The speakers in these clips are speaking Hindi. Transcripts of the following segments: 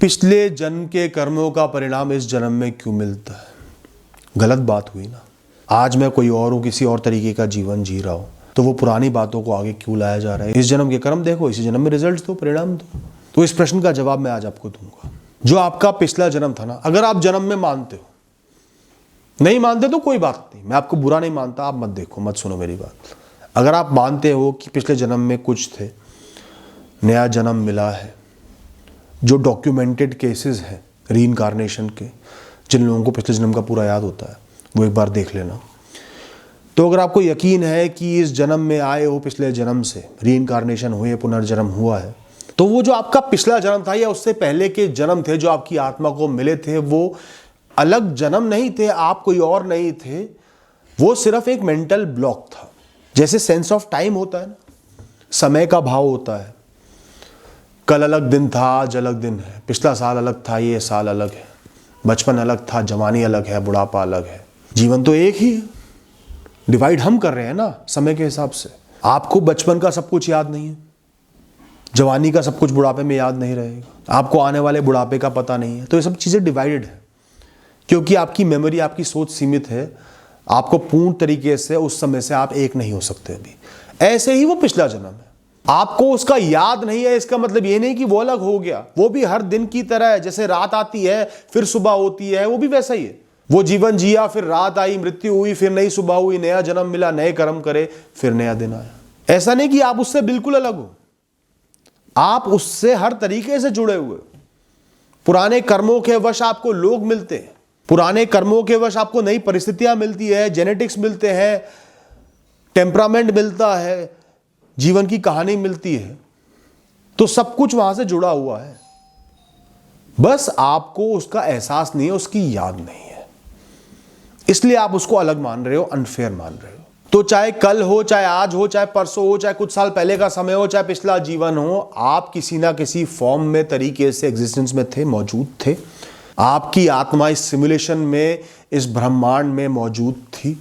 पिछले जन्म के कर्मों का परिणाम इस जन्म में क्यों मिलता है? गलत बात हुई ना। आज मैं कोई और हूँ, किसी और तरीके का जीवन जी रहा हूँ, तो वो पुरानी बातों को आगे क्यों लाया जा रहा है? इस जन्म के कर्म देखो, इसी जन्म में रिजल्ट दो, परिणाम दो। तो इस प्रश्न का जवाब मैं आज आपको दूंगा। जो आपका पिछला जन्म था ना, अगर आप जन्म में मानते हो, नहीं मानते तो कोई बात नहीं, मैं आपको बुरा नहीं मानता, आप मत देखो, मत सुनो मेरी बात। अगर आप मानते हो कि पिछले जन्म में कुछ थे, नया जन्म मिला है, जो डॉक्यूमेंटेड केसेस हैं रीइंकार्नेशन के, जिन लोगों को पिछले जन्म का पूरा याद होता है वो एक बार देख लेना। तो अगर आपको यकीन है कि इस जन्म में आए हो, पिछले जन्म से रीइंकार्नेशन हुए, पुनर्जन्म हुआ है, तो वो जो आपका पिछला जन्म था या उससे पहले के जन्म थे जो आपकी आत्मा को मिले थे, वो अलग जन्म नहीं थे, आप कोई और नहीं थे, वो सिर्फ एक मेंटल ब्लॉक था। जैसे सेंस ऑफ टाइम होता है ना, समय का भाव होता है, कल अलग दिन था, आज अलग दिन है, पिछला साल अलग था, ये साल अलग है, बचपन अलग था, जवानी अलग है, बुढ़ापा अलग है। जीवन तो एक ही है, डिवाइड हम कर रहे हैं ना समय के हिसाब से। आपको बचपन का सब कुछ याद नहीं है, जवानी का सब कुछ बुढ़ापे में याद नहीं रहेगा, आपको आने वाले बुढ़ापे का पता नहीं है। तो ये सब चीज़ें डिवाइडेड है, क्योंकि आपकी मेमोरी, आपकी सोच सीमित है। आपको पूर्ण तरीके से उस समय से आप एक नहीं हो सकते अभी। ऐसे ही वो पिछला जन्म है, आपको उसका याद नहीं है, इसका मतलब ये नहीं कि वो अलग हो गया। वो भी हर दिन की तरह है, जैसे रात आती है फिर सुबह होती है, वो भी वैसा ही है। वो जीवन जिया, फिर रात आई, मृत्यु हुई, फिर नई सुबह हुई, नया जन्म मिला, नए कर्म करे, फिर नया दिन आया। ऐसा नहीं कि आप उससे बिल्कुल अलग हो, आप उससे हर तरीके से जुड़े हुए। पुराने कर्मों के वश आपको लोग मिलते हैं, पुराने कर्मों के वश आपको नई परिस्थितियां मिलती है, जेनेटिक्स मिलते हैं, टेम्परामेंट मिलता है, जीवन की कहानी मिलती है। तो सब कुछ वहां से जुड़ा हुआ है, बस आपको उसका एहसास नहीं है, उसकी याद नहीं है, इसलिए आप उसको अलग मान रहे हो, अनफेयर मान रहे हो। तो चाहे कल हो, चाहे आज हो, चाहे परसों हो, चाहे कुछ साल पहले का समय हो, चाहे पिछला जीवन हो, आप किसी ना किसी फॉर्म में, तरीके से एग्जिस्टेंस में थे, मौजूद थे। आपकी आत्मा इस सिमुलेशन में, इस ब्रह्मांड में मौजूद थी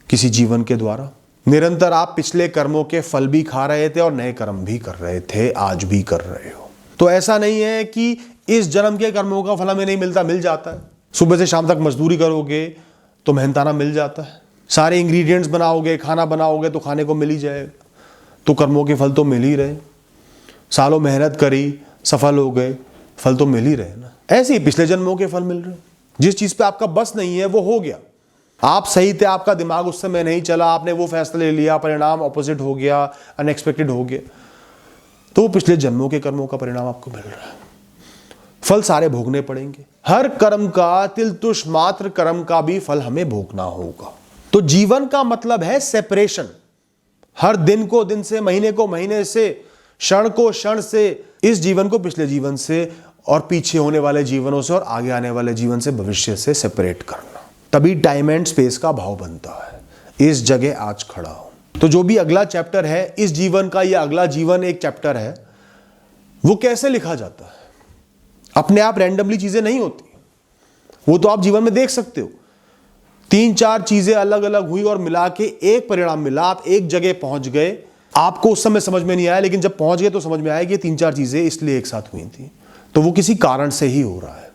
किसी जीवन के द्वारा। निरंतर आप पिछले कर्मों के फल भी खा रहे थे और नए कर्म भी कर रहे थे, आज भी कर रहे हो। तो ऐसा नहीं है कि इस जन्म के कर्मों का फल हमें नहीं मिलता, मिल जाता है। सुबह से शाम तक मजदूरी करोगे तो मेहनताना मिल जाता है, सारे इंग्रेडिएंट्स बनाओगे, खाना बनाओगे तो खाने को मिल ही जाएगा। तो कर्मों के फल तो मिल ही रहे, सालों मेहनत करी, सफल हो गए, फल तो मिल ही रहे ना। ऐसे ही पिछले जन्मों के फल मिल रहे। जिस चीज पे आपका बस नहीं है वो हो गया, आप सही थे, आपका दिमाग उस समय नहीं चला, आपने वो फैसला ले लिया, परिणाम ऑपोजिट हो गया, अनएक्सपेक्टेड हो गया, तो पिछले जन्मों के कर्मों का परिणाम आपको मिल रहा है। फल सारे भोगने पड़ेंगे, हर कर्म का, तिल तुष मात्र कर्म का भी फल हमें भोगना होगा। तो जीवन का मतलब है सेपरेशन, हर दिन को दिन से, महीने को महीने से, क्षण को क्षण से, इस जीवन को पिछले जीवन से, और पीछे होने वाले जीवनों से और आगे आने वाले जीवन से, भविष्य से सेपरेट करना। तभी टाइम एंड स्पेस का भाव बनता है। इस जगह आज खड़ा हूं, तो जो भी अगला चैप्टर है इस जीवन का, या अगला जीवन एक चैप्टर है, वो कैसे लिखा जाता है? अपने आप रैंडमली चीजें नहीं होती, वो तो आप जीवन में देख सकते हो। 3-4 चीजें अलग अलग हुई और मिला के एक परिणाम मिला, आप एक जगह पहुंच गए। आपको उस समय समझ में नहीं आया, लेकिन जब पहुंच गए तो समझ में आया कि 3-4 चीजें इसलिए एक साथ हुई थी। तो वो किसी कारण से ही हो रहा है,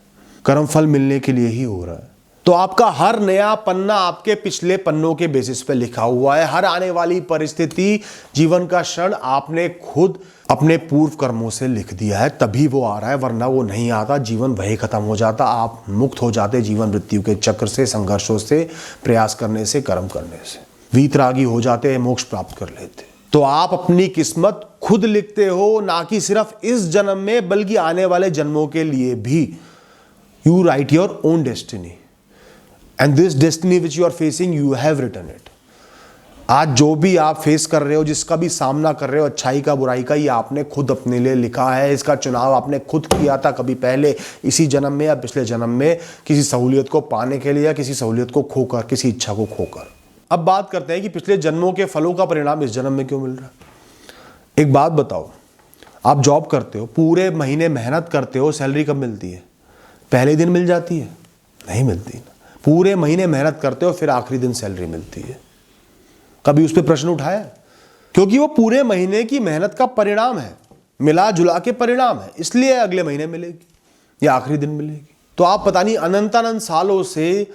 कर्म फल मिलने के लिए ही हो रहा है। तो आपका हर नया पन्ना आपके पिछले पन्नों के बेसिस पे लिखा हुआ है। हर आने वाली परिस्थिति, जीवन का क्षण आपने खुद अपने पूर्व कर्मों से लिख दिया है, तभी वो आ रहा है, वरना वो नहीं आता। जीवन वही खत्म हो जाता, आप मुक्त हो जाते जीवन मृत्यु के चक्र से, संघर्षों से, प्रयास करने से, कर्म करने से, वीतरागी हो जाते, मोक्ष प्राप्त कर लेते। तो आप अपनी किस्मत खुद लिखते हो, ना कि सिर्फ इस जन्म में, बल्कि आने वाले जन्मों के लिए भी। You write your own destiny, and this destiny which you are facing, you have written it. आज जो भी आप फेस कर रहे हो, जिसका भी सामना कर रहे हो, अच्छाई का बुराई का, ये आपने खुद अपने लिए लिखा है। इसका चुनाव आपने खुद किया था, कभी पहले, इसी जन्म में या पिछले जन्म में, किसी सहूलियत को पाने के लिए या किसी सहूलियत को खोकर, किसी इच्छा को खोकर। अब बात करते हैं कि पिछले जन्मों के फलों का परिणाम इस जन्म में क्यों मिल रहा है। एक बात बताओ, आप जॉब करते हो, पूरे महीने मेहनत करते हो, सैलरी कब मिलती है? पहले दिन मिल जाती है? नहीं मिलती ना। पूरे महीने मेहनत करते हो, फिर आखिरी दिन सैलरी मिलती है। कभी उस पर प्रश्न उठाया? क्योंकि वो पूरे महीने की मेहनत का परिणाम है। मिला जुला के परिणाम है, इसलिए अगले महीने मिलेगी या आखिरी दिन मिलेगी। तो आप पता नहीं अनंतानंत सालों से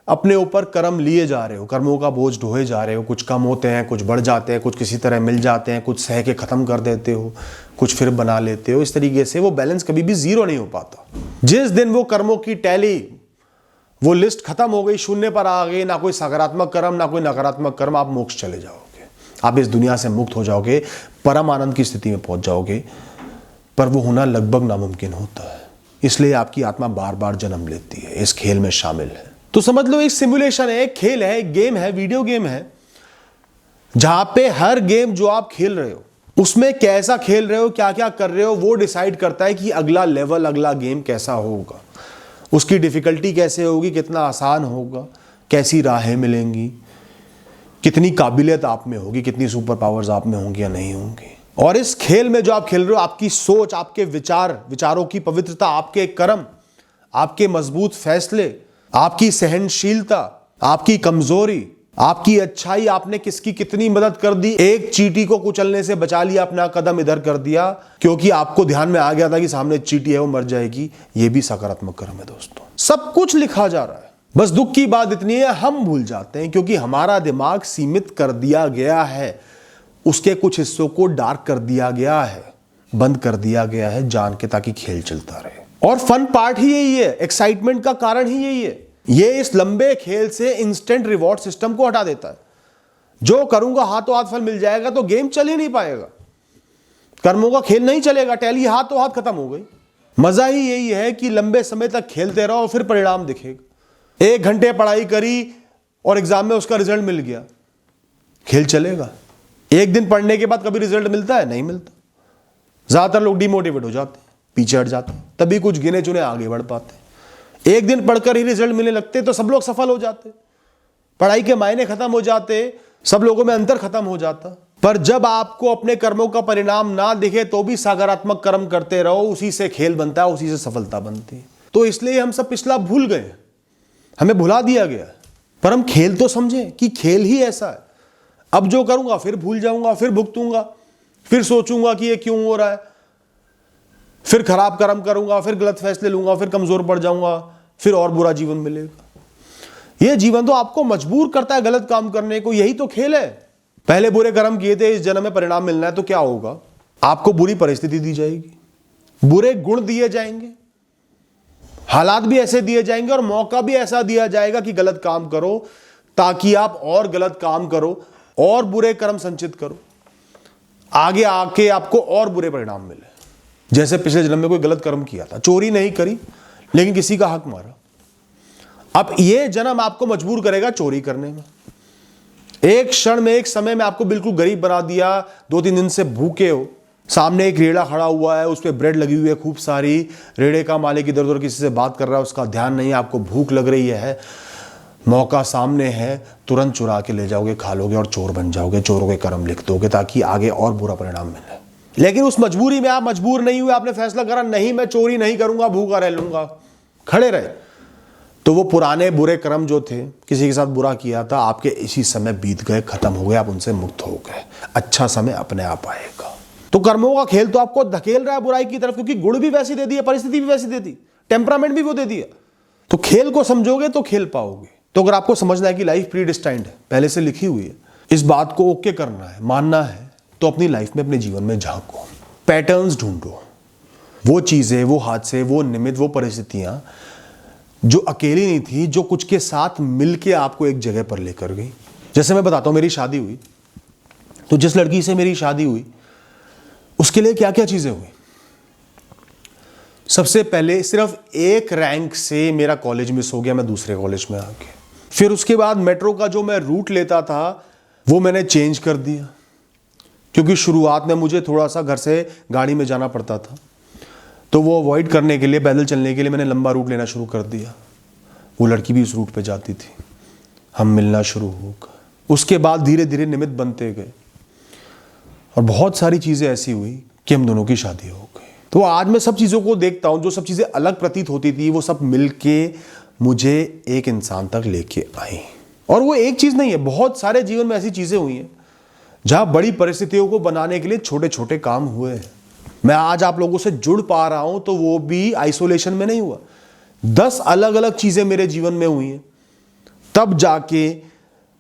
अपने ऊपर कर्म लिए जा रहे हो, कर्मों का बोझ ढोए जा रहे हो। कुछ कम होते हैं, कुछ बढ़ जाते हैं, कुछ किसी तरह मिल जाते हैं, कुछ सह के खत्म कर देते हो, कुछ फिर बना लेते हो। इस तरीके से वो बैलेंस कभी भी जीरो नहीं हो पाता। जिस दिन वो कर्मों की टैली, वो लिस्ट खत्म हो गई, शून्य पर आ गई, ना कोई सकारात्मक कर्म ना कोई नकारात्मक कर्म, आप मोक्ष चले जाओगे, आप इस दुनिया से मुक्त हो जाओगे, परम आनंद की स्थिति में पहुंच जाओगे। पर वो होना लगभग नामुमकिन होता है, इसलिए आपकी आत्मा बार बार जन्म लेती है, इस खेल में शामिल है। तो समझ लो एक सिमुलेशन है, एक खेल है, एक गेम है, वीडियो गेम है, जहां पे हर गेम जो आप खेल रहे हो उसमें कैसा खेल रहे हो, क्या क्या कर रहे हो, वो डिसाइड करता है कि अगला लेवल, अगला गेम कैसा होगा, उसकी डिफिकल्टी कैसे होगी, कितना आसान होगा, कैसी राहें मिलेंगी, कितनी काबिलियत आप में होगी, कितनी सुपर पावर्स आप में होंगी या नहीं होंगी। और इस खेल में जो आप खेल रहे हो, आपकी सोच, आपके विचारों की पवित्रता, आपके कर्म, आपके मजबूत फैसले, आपकी सहनशीलता, आपकी कमजोरी, आपकी अच्छाई, आपने किसकी कितनी मदद कर दी, एक चींटी को कुचलने से बचा लिया, अपना कदम इधर कर दिया क्योंकि आपको ध्यान में आ गया था कि सामने चींटी है, वो मर जाएगी, ये भी सकारात्मक कर्म है दोस्तों। सब कुछ लिखा जा रहा है। बस दुख की बात इतनी है, हम भूल जाते हैं क्योंकि हमारा दिमाग सीमित कर दिया गया है, उसके कुछ हिस्सों को डार्क कर दिया गया है, बंद कर दिया गया है जान के, ताकि खेल चलता रहे। और फन पार्ट ही यही है, एक्साइटमेंट का कारण ही यही है। ये इस लंबे खेल से इंस्टेंट रिवॉर्ड सिस्टम को हटा देता है। जो करूंगा हाथों हाथ फल मिल जाएगा तो गेम चल ही नहीं पाएगा, कर्मों का खेल नहीं चलेगा, टैली हाथों हाथ खत्म हो गई। मजा ही यही है कि लंबे समय तक खेलते रहो और फिर परिणाम दिखेगा। 1 घंटे पढ़ाई करी और एग्जाम में उसका रिजल्ट मिल गया, खेल चलेगा। 1 दिन पढ़ने के बाद कभी रिजल्ट मिलता है? नहीं मिलता। ज्यादातर लोग डिमोटिवेट हो जाते हैं, पीछे हट जाते हैं, तभी कुछ गिने चुने आगे बढ़ पाते हैं। 1 दिन पढ़कर ही रिजल्ट मिलने लगते तो सब लोग सफल हो जाते, पढ़ाई के मायने खत्म हो जाते, सब लोगों में अंतर खत्म हो जाता। पर जब आपको अपने कर्मों का परिणाम ना दिखे तो भी सकारात्मक कर्म करते रहो, उसी से खेल बनता है, उसी से सफलता बनती है। तो इसलिए हम सब पिछला भूल गए, हमें भुला दिया गया। पर हम खेल तो समझें कि खेल ही ऐसा है। अब जो करूंगा फिर भूल जाऊंगा, फिर भुगतूंगा, फिर सोचूंगा कि ये क्यों हो रहा है, फिर खराब कर्म करूंगा, फिर गलत फैसले लूंगा, फिर कमजोर पड़ जाऊंगा, फिर और बुरा जीवन मिलेगा। यह जीवन तो आपको मजबूर करता है गलत काम करने को, यही तो खेल है। पहले बुरे कर्म किए थे, इस जन्म में परिणाम मिलना है, तो क्या होगा? आपको बुरी परिस्थिति दी जाएगी, बुरे गुण दिए जाएंगे, हालात भी ऐसे दिए जाएंगे और मौका भी ऐसा दिया जाएगा कि गलत काम करो, ताकि आप और गलत काम करो और बुरे कर्म संचित करो, आगे आके आपको और बुरे परिणाम मिले। जैसे पिछले जन्म में कोई गलत कर्म किया था, चोरी नहीं करी लेकिन किसी का हक मारा, अब ये जन्म आपको मजबूर करेगा चोरी करने में। एक क्षण में, एक समय में आपको बिल्कुल गरीब बना दिया, 2-3 दिन से भूखे हो, सामने एक रेड़ा खड़ा हुआ है, उस पर ब्रेड लगी हुई है खूब सारी, रेड़े का मालिक इधर उधर किसी से बात कर रहा है, उसका ध्यान नहीं है, आपको भूख लग रही है, मौका सामने है, तुरंत चुरा के ले जाओगे, खा लोगे और चोर बन जाओगे, चोरों के कर्म लिख दोगे ताकि आगे और बुरा परिणाम मिले। लेकिन उस मजबूरी में आप मजबूर नहीं हुए, आपने फैसला करा नहीं मैं चोरी नहीं करूंगा, भूखा रह लूंगा, खड़े रहे, तो वो पुराने बुरे कर्म जो थे, किसी के साथ बुरा किया था, आपके इसी समय बीत गए, खत्म हो गए, आप उनसे मुक्त हो गए। अच्छा समय अपने आप आएगा। तो कर्मों का खेल तो आपको धकेल रहा है बुराई की तरफ, क्योंकि गुण भी वैसी दे दिया, परिस्थिति भी वैसी दे दी, टेम्परामेंट भी वो दे दिया। तो खेल को समझोगे तो खेल पाओगे। तो अगर आपको समझना है कि लाइफ प्रीडिस्टाइंड है, पहले से लिखी हुई है, इस बात को ओके करना है, मानना है, तो अपनी लाइफ में, अपने जीवन में झांको, पैटर्न्स ढूंढो, वो चीजें, वो हादसे, वो निमित्त, वो परिस्थितियां जो अकेली नहीं थी, जो कुछ के साथ मिलके आपको एक जगह पर लेकर गई। जैसे मैं बताता हूं, मेरी शादी हुई, तो जिस लड़की से मेरी शादी हुई उसके लिए क्या क्या चीजें हुई। सबसे पहले सिर्फ एक रैंक से मेरा कॉलेज मिस हो गया, मैं दूसरे कॉलेज में आ गया। फिर उसके बाद मेट्रो का जो मैं रूट लेता था वो मैंने चेंज कर दिया, क्योंकि शुरुआत में मुझे थोड़ा सा घर से गाड़ी में जाना पड़ता था, तो वो अवॉइड करने के लिए, पैदल चलने के लिए मैंने लंबा रूट लेना शुरू कर दिया। वो लड़की भी उस रूट पे जाती थी, हम मिलना शुरू हो गए। उसके बाद धीरे धीरे निमित्त बनते गए और बहुत सारी चीज़ें ऐसी हुई कि हम दोनों की शादी हो गई। तो आज मैं सब चीज़ों को देखता हूँ, जो सब चीज़ें अलग प्रतीत होती थी, वो सब मिलके मुझे एक इंसान तक लेके आई। और वो एक चीज़ नहीं है, बहुत सारे जीवन में ऐसी चीज़ें हुई हैं जहाँ बड़ी परिस्थितियों को बनाने के लिए छोटे छोटे काम हुए हैं। मैं आज आप लोगों से जुड़ पा रहा हूं तो वो भी आइसोलेशन में नहीं हुआ। 10 अलग अलग चीजें मेरे जीवन में हुई हैं, तब जाके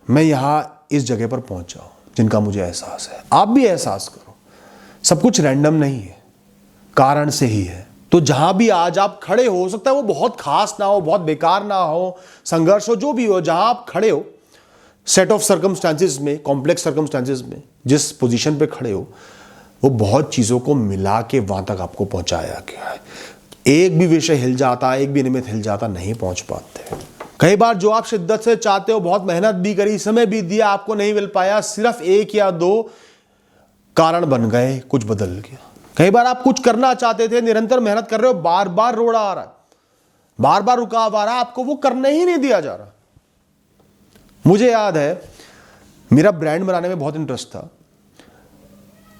मैं यहां इस जगह पर पहुंचा हूं जिनका मुझे एहसास है। आप भी एहसास करो, सब कुछ रैंडम नहीं है, कारण से ही है। तो जहां भी आज आप खड़े हो सकता है वो बहुत खास ना हो, बहुत बेकार ना हो, संघर्ष हो, जो भी हो, जहां आप खड़े हो सेट ऑफ सर्कमस्टांसेस में, कॉम्प्लेक्स सर्कमस्टांसेस में, जिस पोजीशन पे खड़े हो, वो बहुत चीजों को मिला के वहां तक आपको पहुंचाया गया है। एक भी विषय हिल जाता, एक भी निमित्त हिल जाता, नहीं पहुंच पाते। कई बार जो आप शिद्दत से चाहते हो, बहुत मेहनत भी करी, समय भी दिया, आपको नहीं मिल पाया, सिर्फ 1 या 2 कारण बन गए, कुछ बदल गया। कई बार आप कुछ करना चाहते थे, निरंतर मेहनत कर रहे हो, बार बार रोड़ा आ रहा है, बार बार रुकाव आ रहा है, आपको वो करने ही नहीं दिया जा रहा। मुझे याद है मेरा ब्रांड बनाने में बहुत इंटरेस्ट था,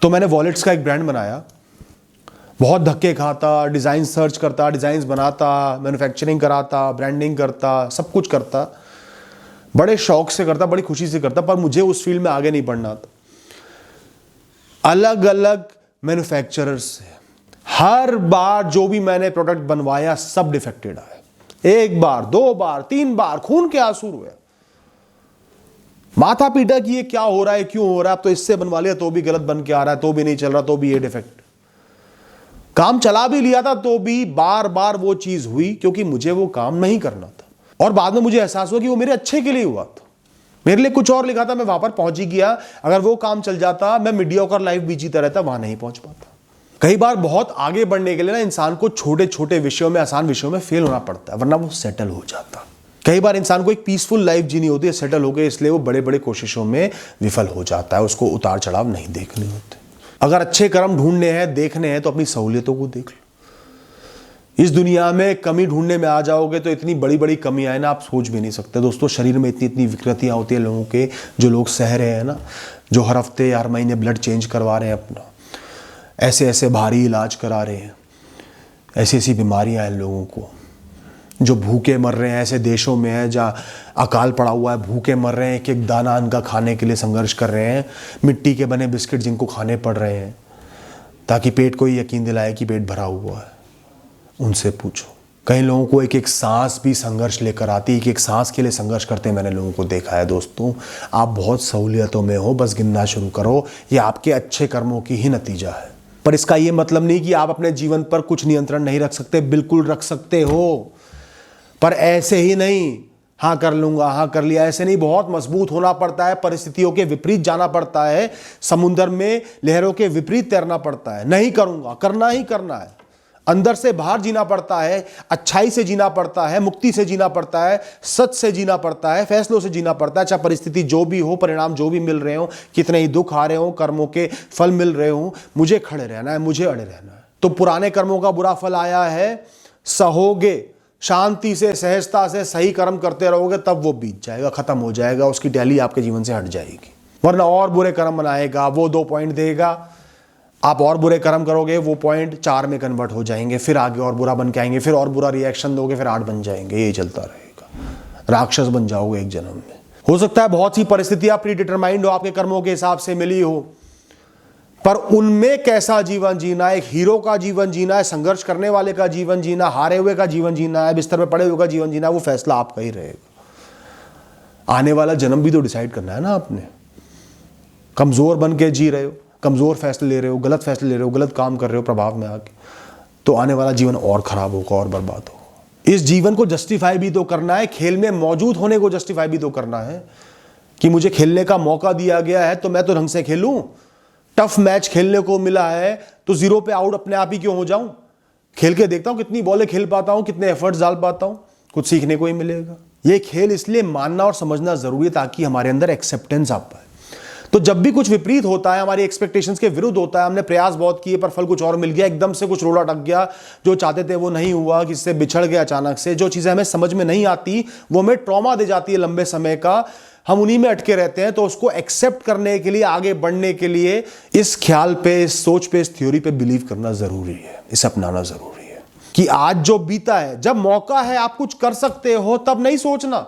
तो मैंने वॉलेट्स का एक ब्रांड बनाया। बहुत धक्के खाता, डिजाइन सर्च करता, डिजाइन बनाता, मैन्युफैक्चरिंग कराता, ब्रांडिंग करता, सब कुछ करता, बड़े शौक से करता, बड़ी खुशी से करता, पर मुझे उस फील्ड में आगे नहीं बढ़ना था। अलग अलग मैन्युफैक्चरर्स से हर बार जो भी मैंने प्रोडक्ट बनवाया सब डिफेक्टेड आए। 1 बार, 2 बार, 3 बार खून के आंसू हुए, माथा पीटा कि ये क्या हो रहा है, क्यों हो रहा है, अब तो इससे बनवा लिया तो भी गलत बन के आ रहा है, तो भी नहीं चल रहा, तो भी ये डिफेक्ट। काम चला भी लिया था तो भी बार बार वो चीज हुई, क्योंकि मुझे वो काम नहीं करना था। और बाद में मुझे एहसास हुआ कि वो मेरे अच्छे के लिए हुआ था, मेरे लिए कुछ और लिखा था, मैं वहां पर पहुंच ही गया। अगर वो काम चल जाता, मैं मीडियोकर लाइफ भी जीता रहता, वहां नहीं पहुंच पाता। कई बार बहुत आगे बढ़ने के लिए ना इंसान को छोटे छोटे विषयों में, आसान विषयों में फेल होना पड़ता है, वरना वो सेटल हो जाता। कई बार इंसान को एक पीसफुल लाइफ जीनी होती है, सेटल हो गए, इसलिए वो बड़े बड़े कोशिशों में विफल हो जाता है, उसको उतार चढ़ाव नहीं देखने होते। अगर अच्छे कर्म ढूंढने हैं, देखने हैं, तो अपनी सहूलियतों को देख लो। इस दुनिया में कमी ढूंढने में आ जाओगे तो इतनी बड़ी बड़ी कमियां है ना, आप सोच भी नहीं सकते। दोस्तों, शरीर में इतनी इतनी विकृतियां होती है लोगों के, जो लोग सह रहे हैं ना, जो हर हफ्ते हर महीने ब्लड चेंज करवा रहे हैं अपना, ऐसे ऐसे भारी इलाज करा रहे हैं, ऐसी ऐसी बीमारियां हैं लोगों को, जो भूखे मर रहे हैं। ऐसे देशों में है जहाँ अकाल पड़ा हुआ है, भूखे मर रहे हैं, एक दाना अन्न का खाने के लिए संघर्ष कर रहे हैं, मिट्टी के बने बिस्किट जिनको खाने पड़ रहे हैं, ताकि पेट को ही यकीन दिलाए कि पेट भरा हुआ है। उनसे पूछो। कई लोगों को एक एक सांस भी संघर्ष लेकर आती है, एक सांस के लिए संघर्ष करते मैंने लोगों को देखा है। दोस्तों, आप बहुत सहूलियतों में हो, बस गिनना शुरू करो, ये आपके अच्छे कर्मों की ही नतीजा है। पर इसका ये मतलब नहीं कि आप अपने जीवन पर कुछ नियंत्रण नहीं रख सकते, बिल्कुल रख सकते हो, पर ऐसे ही नहीं, हाँ कर लूंगा, हाँ कर लिया, ऐसे नहीं। बहुत मजबूत होना पड़ता है, परिस्थितियों के विपरीत जाना पड़ता है, समुद्र में लहरों के विपरीत तैरना पड़ता है। नहीं करूंगा, करना ही करना है, अंदर से बाहर जीना पड़ता है, अच्छाई से जीना पड़ता है, मुक्ति से जीना पड़ता है, सच से जीना पड़ता है, फैसलों से जीना पड़ता है। चाहे परिस्थिति जो भी हो, परिणाम जो भी मिल रहे हो, कितने ही दुख आ रहे हो, कर्मों के फल मिल रहे हो, मुझे खड़े रहना है, मुझे अड़े रहना है। तो पुराने कर्मों का बुरा फल आया है, सहोगे, शांति से, सहजता से सही कर्म करते रहोगे, तब वो बीत जाएगा, खत्म हो जाएगा, उसकी टैली आपके जीवन से हट जाएगी। वरना और बुरे कर्म बनाएगा, वो 2 पॉइंट देगा, आप और बुरे कर्म करोगे, वो पॉइंट 4 में कन्वर्ट हो जाएंगे, फिर आगे और बुरा बन के आएंगे, फिर और बुरा रिएक्शन दोगे, फिर 8 बन जाएंगे, यही चलता रहेगा। राक्षस बन जाओगे एक जन्म में। हो सकता है बहुत सी परिस्थितियां प्री डिटरमाइंड हो, आपके कर्मों के हिसाब से मिली हो, पर उनमें कैसा जीवन जीना है, एक हीरो का जीवन जीना है, संघर्ष करने वाले का जीवन जीना, हारे हुए का जीवन जीना है, बिस्तर में पड़े हुए का जीवन जीना है, वो फैसला आपका ही रहेगा। आने वाला जन्म भी तो डिसाइड करना है ना आपने। कमजोर बन के जी रहे हो, कमजोर फैसले ले रहे हो, गलत फैसले ले रहे हो, गलत काम कर रहे हो प्रभाव में आके, तो आने वाला जीवन और खराब होगा और बर्बाद होगा। इस जीवन को जस्टिफाई भी तो करना है, खेल में मौजूद होने को जस्टिफाई भी तो करना है कि मुझे खेलने का मौका दिया गया है तो मैं तो ढंग से खेलूं। टफ मैच खेलने को मिला है तो 0 पे आउट अपने आप ही क्यों हो जाऊं? खेल के देखता हूं कितनी बॉलें खेल पाता हूं, कितने एफर्ट्स डाल पाता हूं, कुछ सीखने को ही मिलेगा। ये खेल इसलिए मानना और समझना जरूरी है ताकि हमारे अंदर एक्सेप्टेंस आ पाए। तो जब भी कुछ विपरीत होता है, हमारी एक्सपेक्टेशंस के विरुद्ध होता है, हमने प्रयास बहुत किए पर फल कुछ और मिल गया, एकदम से कुछ रोड़ा अटक गया, जो चाहते थे वो नहीं हुआ, किसी से बिछड़ गया अचानक से, जो चीजें हमें समझ में नहीं आती वो हमें ट्रॉमा दे जाती है लंबे समय का, हम उन्हीं में अटके रहते हैं। तो उसको एक्सेप्ट करने के लिए, आगे बढ़ने के लिए इस ख्याल पे, इस सोच पे, इस थ्योरी पे बिलीव करना जरूरी है, इसे अपनाना जरूरी है कि आज जो बीता है, जब मौका है आप कुछ कर सकते हो, तब नहीं सोचना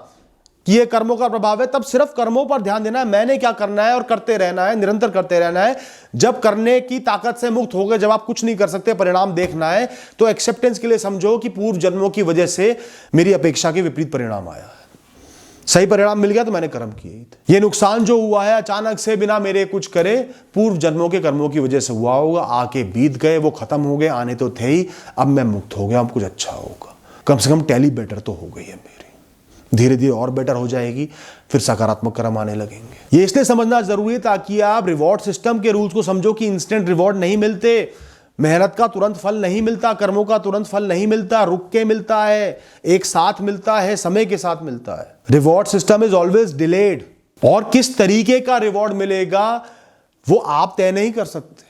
कि ये कर्मों का प्रभाव है, तब सिर्फ कर्मों पर ध्यान देना है, मैंने क्या करना है और करते रहना है, निरंतर करते रहना है। जब करने की ताकत से मुक्त हो गए, जब आप कुछ नहीं कर सकते, परिणाम देखना है, तो एक्सेप्टेंस के लिए समझो कि पूर्व जन्मों की वजह से मेरी अपेक्षा के विपरीत परिणाम आया है। सही परिणाम मिल गया तो मैंने कर्म किए ही थे। ये नुकसान जो हुआ है अचानक से बिना मेरे कुछ करे, पूर्व जन्मों के कर्मों की वजह से हुआ होगा, आके बीत गए, वो खत्म हो गए, आने तो थे ही, अब मैं मुक्त हो गया, अब कुछ अच्छा होगा, कम से कम टैली बेटर तो हो गई है मेरी, धीरे धीरे और बेटर हो जाएगी, फिर सकारात्मक कर्म आने लगेंगे। ये इसलिए समझना जरूरी है ताकि आप रिवॉर्ड सिस्टम के रूल्स को समझो कि इंस्टेंट रिवॉर्ड नहीं मिलते, मेहनत का तुरंत फल नहीं मिलता, कर्मों का तुरंत फल नहीं मिलता, रुक के मिलता है, एक साथ मिलता है, समय के साथ मिलता है। Reward system is always delayed, और किस तरीके का रिवॉर्ड मिलेगा वो आप तय नहीं कर सकते।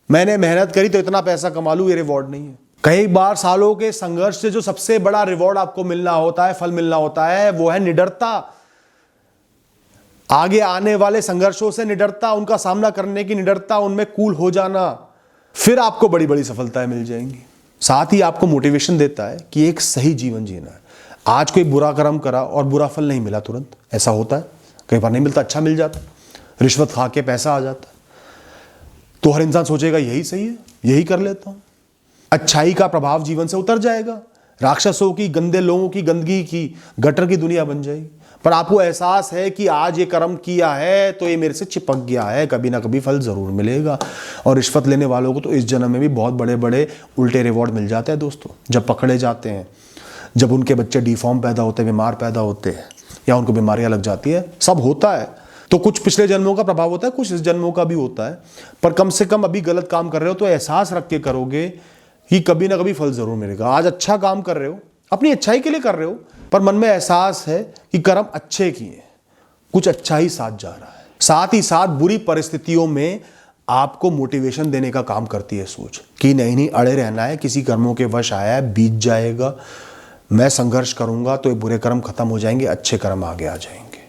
मैंने मेहनत करी तो इतना पैसा कमा लूं, ये रिवॉर्ड नहीं है। कई बार सालों के संघर्ष से जो सबसे बड़ा रिवॉर्ड आपको मिलना होता है, फल मिलना होता है, वो है निडरता। आगे आने वाले संघर्षों से निडरता, उनका सामना करने की निडरता, उनमें कूल हो जाना, फिर आपको बड़ी बड़ी सफलताएं मिल जाएंगी। साथ ही आपको मोटिवेशन देता है कि एक सही जीवन जीना है। आज कोई बुरा कर्म करा और बुरा फल नहीं मिला तुरंत, ऐसा होता है, कई बार नहीं मिलता, अच्छा मिल जाता, रिश्वत खा के पैसा आ जाता, तो हर इंसान सोचेगा यही सही है, यही कर लेता हूं, अच्छाई का प्रभाव जीवन से उतर जाएगा, राक्षसों की, गंदे लोगों की, गंदगी की, गटर की दुनिया बन जाएगी। पर आपको एहसास है कि आज ये कर्म किया है तो ये मेरे से चिपक गया है, कभी ना कभी फल जरूर मिलेगा। और रिश्वत लेने वालों को तो इस जन्म में भी बहुत बड़े बड़े उल्टे रिवॉर्ड मिल जाते हैं दोस्तों। जब पकड़े जाते हैं, जब उनके बच्चे डिफॉर्म पैदा होते हैं, बीमार पैदा होते हैं, या उनको बीमारियां लग जाती है, सब होता है। तो कुछ पिछले जन्मों का प्रभाव होता है, कुछ इस जन्मों का भी होता है। पर कम से कम अभी गलत काम कर रहे हो तो एहसास रख के करोगे कि कभी ना कभी फल जरूर मिलेगा। आज अच्छा काम कर रहे हो, अपनी अच्छाई के लिए कर रहे हो, पर मन में एहसास है कि कर्म अच्छे किए, कुछ अच्छा ही साथ जा रहा है। साथ ही साथ बुरी परिस्थितियों में आपको मोटिवेशन देने का काम करती है सोच कि नहीं अड़े रहना है, किसी कर्मों के वश आया है, बीत जाएगा, मैं संघर्ष करूंगा तो ये बुरे कर्म खत्म हो जाएंगे, अच्छे कर्म आगे आ जाएंगे।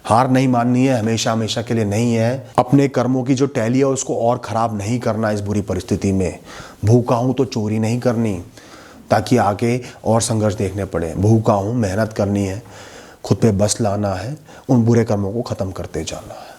हार नहीं माननी है, हमेशा हमेशा के लिए नहीं है। अपने कर्मों की जो टैली है उसको और खराब नहीं करना इस बुरी परिस्थिति में। भूखा हूं तो चोरी नहीं करनी ताकि आगे और संघर्ष देखने पड़े। भूखा हूं, मेहनत करनी है, खुद पे बस लाना है, उन बुरे कर्मों को खत्म करते जाना है।